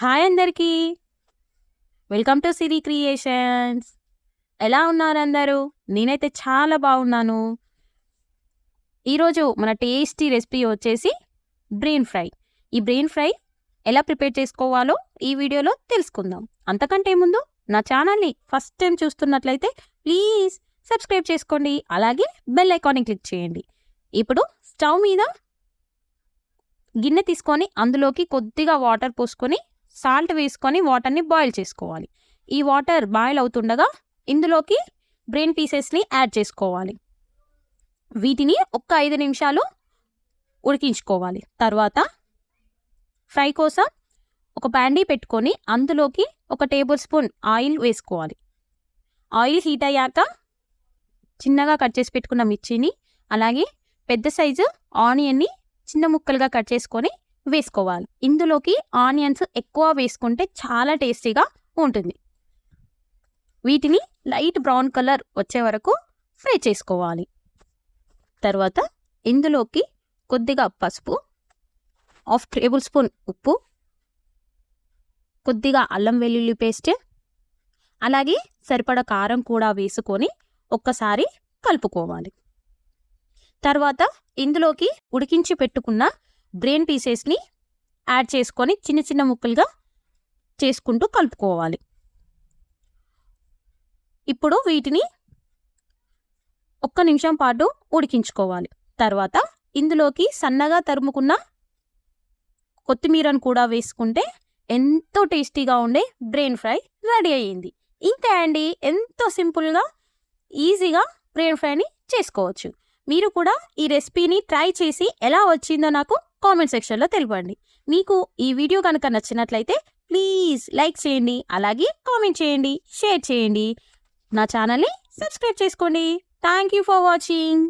Hi అందరికీ. Welcome to Siri creations. ఎలా ఉన్నారు అందరూ? నేనైతే చాలా బాగున్నాను. ఈరోజు మన టేస్టీ రెసిపీ వచ్చేసి బ్రెయిన్ ఫ్రై. ఈ బ్రెయిన్ ఫ్రై ఎలా ప్రిపేర్ చేసుకోవాలో ఈ వీడియోలో తెలుసుకుందాం. అంతకంటే ముందు నా ఛానల్ని ఫస్ట్ టైం చూస్తున్నట్లయితే ప్లీజ్ సబ్స్క్రైబ్ చేసుకోండి. అలాగే బెల్ ఐకాన్ని క్లిక్ చేయండి. ఇప్పుడు స్టవ్ మీద గిన్నె తీసుకొని అందులోకి కొద్దిగా వాటర్ పోసుకొని సాల్ట్ వేసుకొని వాటర్ని బాయిల్ చేసుకోవాలి. ఈ వాటర్ బాయిల్ అవుతుండగా ఇందులోకి బ్రెయిన్ పీసెస్ని యాడ్ చేసుకోవాలి. వీటిని ఒక్క 5 నిమిషాలు ఉడికించుకోవాలి. తర్వాత ఫ్రై కోసం ఒక ప్యాన్ పెట్టుకొని అందులోకి 1 టేబుల్ స్పూన్ ఆయిల్ వేసుకోవాలి. ఆయిల్ హీట్ అయ్యాక చిన్నగా కట్ చేసి పెట్టుకున్న మిర్చిని అలాగే పెద్ద సైజు ఆనియన్ని చిన్న ముక్కలుగా కట్ చేసుకొని వేసుకోవాలి. ఇందులోకి ఆనియన్స్ ఎక్కువ వేసుకుంటే చాలా టేస్టీగా ఉంటుంది. వీటిని లైట్ బ్రౌన్ కలర్ వచ్చే వరకు ఫ్రై చేసుకోవాలి. తర్వాత ఇందులోకి కొద్దిగా పసుపు, 1/2 టేబుల్ స్పూన్ ఉప్పు, కొద్దిగా అల్లం వెల్లుల్లి పేస్ట్, అలాగే సరిపడా కారం కూడా వేసుకొని ఒక్కసారి కలుపుకోవాలి. తర్వాత ఇందులోకి ఉడికించి పెట్టుకున్న బ్రెయిన్ పీసెస్ని యాడ్ చేసుకొని చిన్న చిన్న ముక్కలుగా చేసుకుంటూ కలుపుకోవాలి. ఇప్పుడు వీటిని 1 నిమిషం పాటు ఉడికించుకోవాలి. తర్వాత ఇందులోకి సన్నగా తరుముకున్న కొత్తిమీరను కూడా వేసుకుంటే ఎంతో టేస్టీగా ఉండే బ్రెయిన్ ఫ్రై రెడీ అయ్యింది. ఇంకా అండి, ఎంతో సింపుల్గా ఈజీగా బ్రెయిన్ ఫ్రైని చేసుకోవచ్చు. మీరు కూడా ఈ రెసిపీని ట్రై చేసి ఎలా వచ్చిందో నాకు కామెంట్ సెక్షన్లో తెలపండి. మీకు ఈ వీడియో కనుక నచ్చినట్లయితే ప్లీజ్ లైక్ చేయండి, అలాగే కామెంట్ చేయండి, షేర్ చేయండి. నా ఛానల్ని సబ్స్క్రైబ్ చేసుకోండి. Thank you for watching.